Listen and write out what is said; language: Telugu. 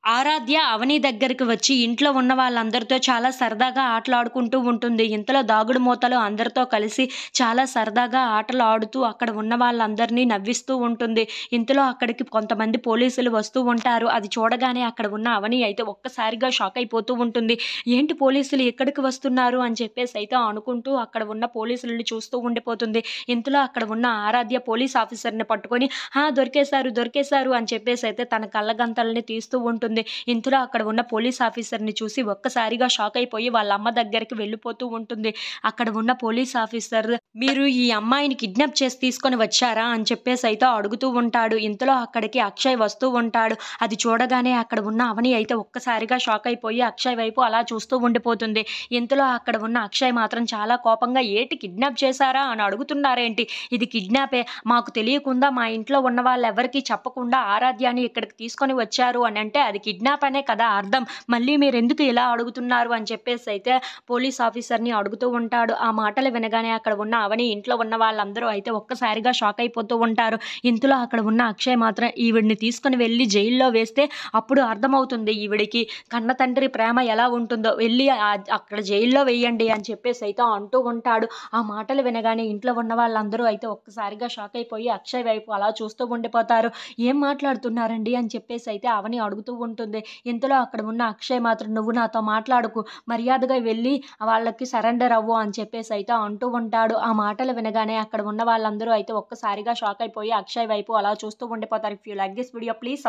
ఆరాధ్య అవని దగ్గరికి వచ్చి ఇంట్లో ఉన్న వాళ్ళందరితో చాలా సరదాగా ఆటలాడుకుంటూ ఉంటుంది. ఇంతలో దాగుడు మూతలు అందరితో కలిసి చాలా సరదాగా ఆటలు ఆడుతూ అక్కడ ఉన్న వాళ్ళందరినీ నవ్విస్తూ ఉంటుంది. ఇంతలో అక్కడికి కొంతమంది పోలీసులు వస్తూ ఉంటారు. అది చూడగానే అక్కడ ఉన్న అవని అయితే ఒక్కసారిగా షాక్ అయిపోతూ ఉంటుంది. ఏంటి పోలీసులు ఇక్కడికి వస్తున్నారు అని చెప్పేసి అయితే అనుకుంటూ అక్కడ ఉన్న పోలీసులని చూస్తూ ఉండిపోతుంది. ఇంతలో అక్కడ ఉన్న ఆరాధ్య పోలీస్ ఆఫీసర్‌ని పట్టుకొని దొరికేశారు, దొరికేశారు అని చెప్పేసి అయితే తన కళ్ళగంతల్ని తీస్తూ ఉంటుంది. ఇంతలో అక్కడ ఉన్న పోలీస్ ఆఫీసర్‌ని చూసి ఒక్కసారిగా షాక్ అయిపోయి వాళ్ళ అమ్మ దగ్గరికి వెళ్ళిపోతూ ఉంటుంది. అక్కడ ఉన్న పోలీస్ ఆఫీసర్ "మీరు ఈ అమ్మాయిని కిడ్నాప్ చేసి తీసుకొని వచ్చారా?" అని చెప్పేసి అయితే అడుగుతూ ఉంటాడు. ఇంతలో అక్కడికి అక్షయ్ వస్తూ ఉంటాడు. అది చూడగానే అక్కడ ఉన్న అవని అయితే ఒక్కసారిగా షాక్ అయిపోయి అక్షయ్ వైపు అలా చూస్తూ ఉండిపోతుంది. ఇంతలో అక్కడ ఉన్న అక్షయ్ మాత్రం చాలా కోపంగా "ఏటి కిడ్నాప్ చేశారా అని అడుగుతున్నారేంటి? ఇది కిడ్నాపే. మాకు తెలియకుండా మా ఇంట్లో ఉన్న వాళ్ళెవ్వరికీ చెప్పకుండా ఆరాధ్యని ఇక్కడికి తీసుకొని వచ్చారు అనంటే అది కిడ్నాప్ అనే కదా అర్థం. మళ్ళీ మీరెందుకు ఇలా అడుగుతున్నారు?" అని చెప్పేసి అయితే పోలీస్ ఆఫీసర్‌ని అడుగుతూ ఉంటాడు. ఆ మాటలు వినగానే అక్కడ ఉన్న అవని ఇంట్లో ఉన్న వాళ్ళందరూ అయితే ఒక్కసారిగా షాక్ అయిపోతూ ఉంటారు. ఇంతలో అక్కడ ఉన్న అక్షయ్ మాత్రం ఈవిడ్ని తీసుకొని వెళ్లి జైల్‌లో వేస్తే అప్పుడు అర్థమవుతుంది ఈవిడికి కన్న తండ్రి ప్రేమ ఎలా ఉంటుందో. వెళ్లి అక్కడ జైల్‌లో వేయండి అని చెప్పేసి అయితే అంటూ ఉంటాడు. ఆ మాటలు వినగానే ఇంట్లో ఉన్న వాళ్ళందరూ అయితే ఒక్కసారిగా షాక్ అయిపోయి అక్షయ్ వైపు అలా చూస్తూ ఉండిపోతారు. "ఏం మాట్లాడుతున్నారండి?" అని చెప్పేసి అయితే అవని అడుగుతూ ఉంటుంది. ఇంతలో అక్కడ ఉన్న అక్షయ్ మాత్రం "నువ్వు నాతో మాట్లాడకు. మర్యాదగా వెళ్లి వాళ్ళకి సరెండర్ అవ్వు" అని చెప్పేసి అయితే అంటూ ఉంటాడు. ఆ మాటలు వినగానే అక్కడ ఉన్న వాళ్ళందరూ అయితే ఒక్కసారిగా షాక్ అయిపోయి అక్షయ్ వైపు అలా చూస్తూ ఉండిపోతారు. If you like this video please